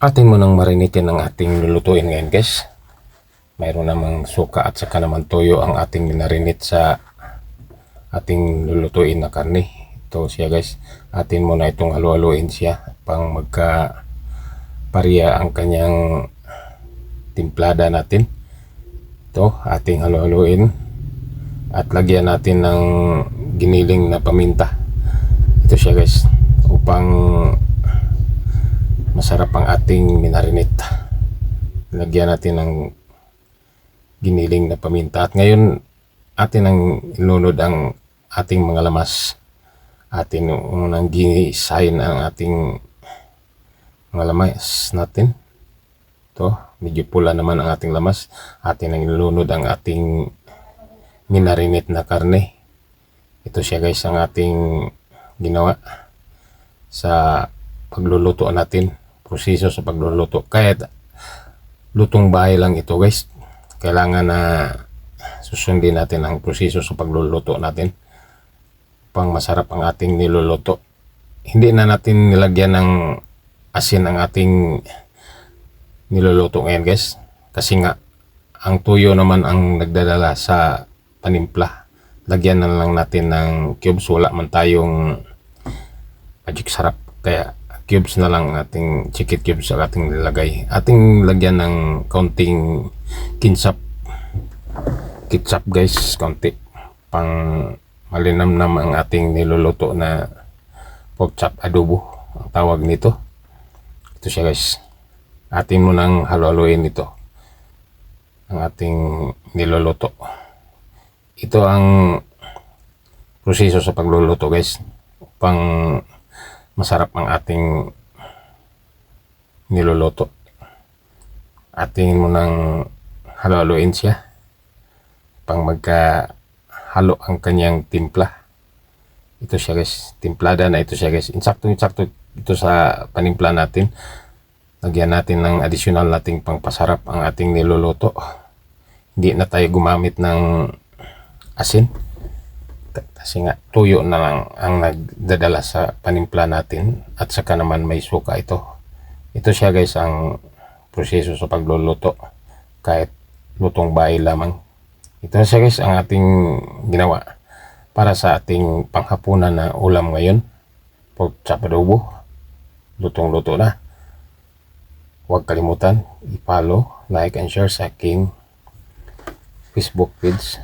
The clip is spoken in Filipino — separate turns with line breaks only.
Atin mo nang marinitin ang ating lulutuin ngayon, guys. Mayroon namang suka at saka naman toyo ang ating minarinit sa ating lulutuin na karne. Ito siya, guys. Atin mo na itong halu-haluin siya pang magka pariya ang kanyang timplada natin. Ito ating halu-haluin at lagyan natin ng giniling na paminta. Ito siya, guys, upang masarap ang ating minarinit. Lagyan natin ng giniling na paminta. At ngayon, atin ang ilunod ang ating mga lamas. Atin unang ginisahin ang ating mga lamas natin. Ito, medyo pula naman ang ating lamas. Atin ang ilunod ang ating minarinit na karne. Ito siya, guys, ang ating ginawa sa pagluluto natin. Proseso sa pagluluto. Kahit lutong bahay lang ito, guys, kailangan na susundin natin ang proseso sa pagluluto natin pang masarap ang ating niluluto. Hindi na natin nilagyan ng asin ang ating niluluto ngayon, guys, kasi nga ang tuyo naman ang nagdadala sa panimpla. Lagyan na lang natin ng cubes. Wala man tayong magic sarap, kaya cubes na lang, ating chicken cubes ang ating nilagay. Ating lagyan ng kaunting ketchup, guys, kaunti pang malinamnam ang ating niluluto na pork chop adobo ang tawag nito. Ito siya, guys. Atin mo nang halu-haluin ito ang ating niluluto. Ito ang proseso sa pagluluto, guys, upang masarap ang ating niluluto. Atin mo nang halu-haluin siya pang magkahalo ang kanyang timpla. Ito siya, guys, timplada na ito siya, guys. Insakto ito sa panimpla natin. Lagyan natin ng additional nating pangpasarap ang ating niluluto. Hindi na tayo gumamit ng asin kasi nga tuyo na lang ang nagdadala sa panimpla natin, at saka naman may suka ito. Ito siya, guys, ang proseso sa pagluluto kahit lutong bahay lamang. Ito siya, guys, ang ating ginawa para sa ating panghapunan na ulam ngayon, pork chop adobo. Lutong-luto na. Huwag kalimutan i-follow, like and share sa aking Facebook page.